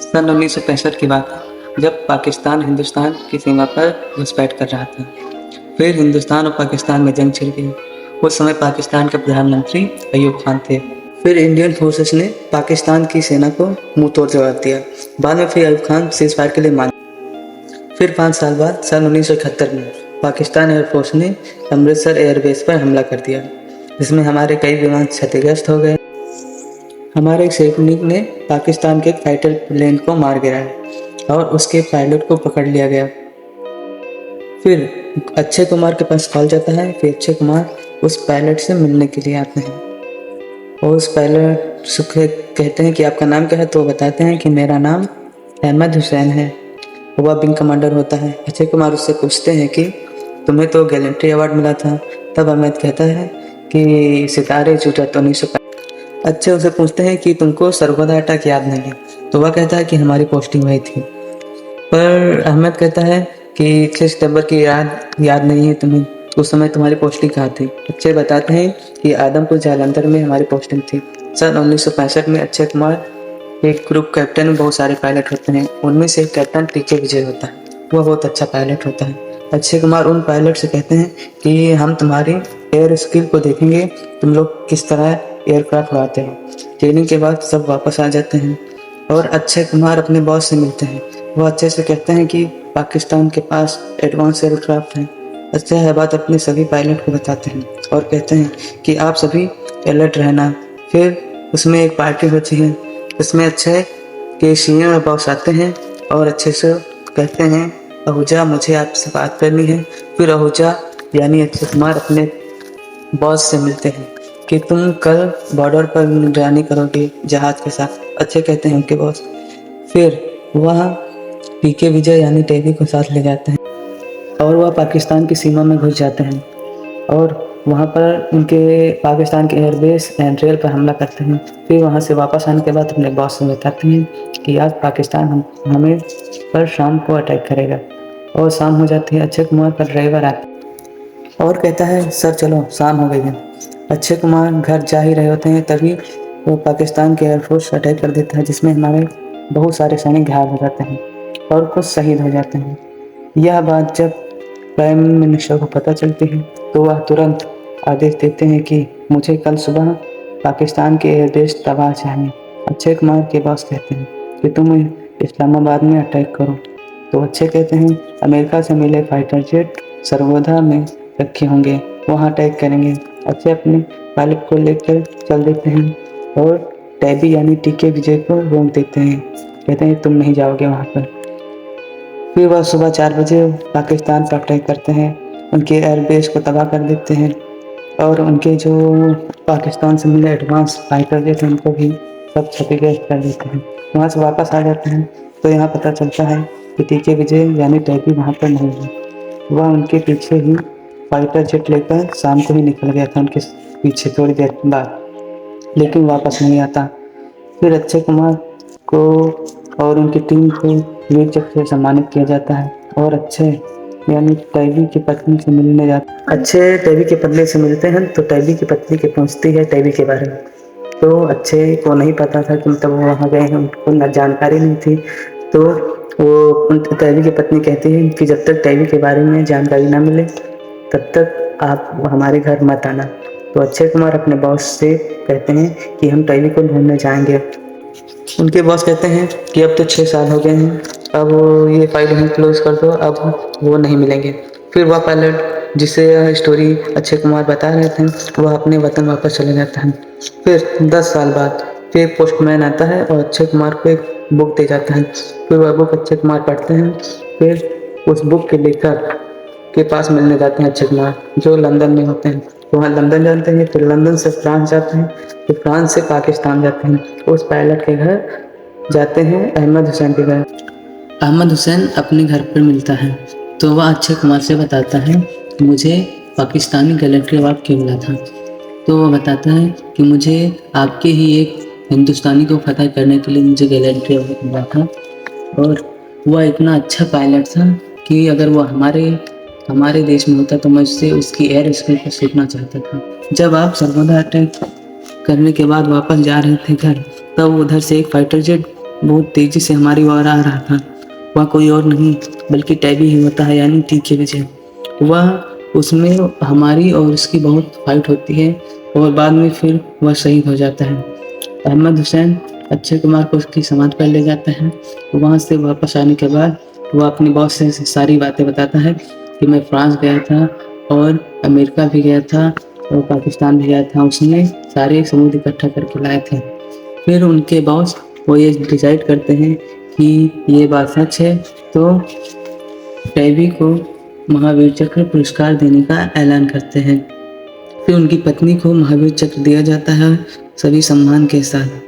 सन 1965 की बात है, जब पाकिस्तान हिंदुस्तान की सीमा पर घुसपैठ कर रहा था। फिर हिंदुस्तान और पाकिस्तान में जंग छिड़ गई। उस समय पाकिस्तान के प्रधानमंत्री अयूब खान थे। फिर इंडियन फोर्सेस ने पाकिस्तान की सेना को मुंह तोड़ जवाब दिया। बाद में फिर अयूब खान सीज फायर के लिए मान। फिर 5 साल बाद सन 1971 में पाकिस्तान एयरफोर्स ने अमृतसर एयरबेस पर हमला कर दिया, जिसमें हमारे कई विमान क्षतिग्रस्त हो गए। हमारे एक सैनिक ने पाकिस्तान के फाइटर प्लेन को मार गिराया और उसके पायलट को पकड़ लिया गया। फिर अक्षय कुमार के पास कॉल जाता है। फिर अक्षय कुमार उस पायलट से मिलने के लिए आते हैं और उस पायलट से कहते हैं कि आपका नाम क्या है, तो बताते हैं कि मेरा नाम अहमद हुसैन है। वह विंग कमांडर होता है। अक्षय कुमार उससे पूछते हैं कि तुम्हें तो गैलेंट्री अवार्ड मिला था। तब अहमद कहता है कि सितारे झूठा तो नहीं सका। अच्छे उसे पूछते हैं कि तुमको सर्वोदय अटैक याद नहीं है, तो वह कहता है कि हमारी पोस्टिंग वही थी। पर अहमद कहता है कि 6 सितंबर की याद नहीं है तुम्हें, उस समय तुम्हारी पोस्टिंग कहाँ थी। अक्षय बताते हैं कि आदमपुर जालंधर में हमारी पोस्टिंग थी। सन 1965 में अक्षय कुमार एक ग्रुप कैप्टन में बहुत सारे पायलट होते हैं। उनमें से एक कैप्टन टीके विजय होता है। वह बहुत अच्छा पायलट होता है। अक्षय कुमार उन पायलट से कहते हैं कि हम तुम्हारी एयर स्किल को देखेंगे, तुम लोग किस तरह एयरक्राफ्ट उड़ाते हो। ट्रेनिंग के बाद सब वापस आ जाते हैं और अक्षय कुमार अपने बॉस से मिलते हैं। वो अच्छे से कहते हैं कि पाकिस्तान के पास एडवांस एयरक्राफ्ट हैं। अक्षय यह बात अपने सभी पायलट को बताते हैं और कहते हैं कि आप सभी अलर्ट रहना। फिर उसमें एक पार्टी होती है, उसमें अक्षय के सीनियर और बॉस आते हैं और अच्छे से कहते हैं आहूजा मुझे आपसे बात करनी है। फिर आहूजा यानी अक्षय कुमार अपने बॉस से मिलते हैं कि तुम कल बॉर्डर पर निगरानी करोगे जहाज के साथ। अच्छे कहते हैं उनके बॉस। फिर वह पीके विजय यानी टेवी को साथ ले जाते हैं और वह पाकिस्तान की सीमा में घुस जाते हैं और वहाँ पर उनके पाकिस्तान के एयरबेस एंड रेल पर हमला करते हैं। फिर वहाँ से वापस आने के बाद अपने बॉस से बताते हैं कि आज पाकिस्तान हमें पर शाम को अटैक करेगा। और शाम हो जाती है। अक्षय कुमार पर ड्राइवर आता और कहता है सर चलो शाम हो गई है। अक्षय कुमार घर जा ही रहे होते हैं, तभी वो पाकिस्तान के एयरफोर्स अटैक कर देता है, जिसमें हमारे बहुत सारे सैनिक घायल हो जाते हैं और कुछ शहीद हो जाते हैं। यह बात जब प्राइम मिनिस्टर को पता चलती है तो वह तुरंत आदेश देते हैं कि मुझे कल सुबह पाकिस्तान के एयरबेस तबाह चाहिए। अक्षय कुमार के बॉस कहते हैं कि तुम इस्लामाबाद में अटैक करो, तो अक्षय कहते हैं अमेरिका से मिले फाइटर जेट सर्वोदय में रखे होंगे, वहाँ अटैक करेंगे। अक्षय अपने पायलट को लेकर चल देते हैं और टैबी यानी टीके विजय को रोक देते हैं, कहते हैं तुम नहीं जाओगे वहाँ पर। फिर वह सुबह 4 बजे पाकिस्तान पर अटैक करते हैं, उनके एयरबेस को तबाह कर देते हैं और उनके जो पाकिस्तान से मिले एडवांस फाइटर जेट उनको भी सब क्षतिग्रस्त कर देते हैं। वहाँ से वापस आ जाते हैं तो यहाँ पता चलता है कि टीके विजय यानी टैबी वहाँ पर नहीं है। वह उनके पीछे ही फाइटर जेट लेकर शाम को ही निकल गया था उनके पीछे थोड़ी देर बाद, लेकिन वापस नहीं आता। फिर अक्षय कुमार को और उनकी टीम को वीर चक्र से सम्मानित किया जाता है और अक्षय यानी टैबी की पत्नी से मिलने जाते हैं। अक्षय टैबी के पत्नी से मिलते हैं तो टैबी की पत्नी के पूछती है टैबी के बारे में, तो अक्षय को नहीं पता था कि मतलब वो वहाँ गए हैं, उनको न जानकारी नहीं थी। तो वो टैबी की पत्नी कहती है कि जब तक टैबी के बारे में जानकारी ना मिले तब तक आप हमारे घर मत आना। तो अक्षय कुमार अपने बॉस से कहते हैं कि हम टैबी को ढूंढने जाएंगे। उनके बॉस कहते हैं कि अब तो 6 साल हो गए हैं, अब ये फाइल हम क्लोज कर दो, अब वो नहीं मिलेंगे। फिर वह पायलट जिसे यह स्टोरी अक्षय कुमार बता रहे थे वह अपने वतन वापस चले जाता है। फिर 10 साल बाद फिर पोस्टमैन आता है और अक्षय कुमार को एक बुक दे जाता है। फिर वह बुक अक्षय कुमार पढ़ते हैं। फिर उस बुक के लेखक के पास मिलने जाते हैं अक्षय कुमार, जो लंदन में होते हैं। तो वहाँ लंदन जाते हैं, फिर लंदन से फ्रांस जाते हैं, फिर फ्रांस से पाकिस्तान जाते हैं। उस पायलट के घर जाते हैं अहमद हुसैन के घर। अहमद हुसैन अपने घर पर मिलता है तो वह अक्षय कुमार से बताता है मुझे पाकिस्तानी गैलेंट्री अवार्ड क्यों मिला था। तो वह बताता है कि मुझे आपके ही एक हिंदुस्तानी को फतह करने के लिए मुझे गैलेंट्री अवार्ड मिला था और वह इतना अच्छा पायलट था कि अगर वह हमारे देश में होता तो मैं उससे उसकी एयर स्किल को सीखना चाहता था। जब आप सर्वोदय अटैक करने के बाद वापस जा रहे थे घर, तब उधर से एक फाइटर जेट बहुत तेज़ी से हमारी ओर आ रहा था। वह कोई और नहीं बल्कि टैबी ही होता है, यानी टी के विजय। वह उसमें हमारी और उसकी बहुत फाइट होती है और बाद में फिर वह शहीद हो जाता है। अहमद हुसैन अक्षय कुमार को उसकी समाधि पर ले जाता है। वहाँ से वापस आने के बाद वह अपने बॉस से सारी बातें बताता है कि मैं फ्रांस गया था और अमेरिका भी गया था और पाकिस्तान भी गया था। उसने सारे सबूत इकट्ठा करके लाए थे। फिर उनके बॉस वो ये डिसाइड करते हैं कि ये बात सच है, तो टैबी को महावीर चक्र पुरस्कार देने का ऐलान करते हैं। फिर उनकी पत्नी को महावीर चक्र दिया जाता है सभी सम्मान के साथ।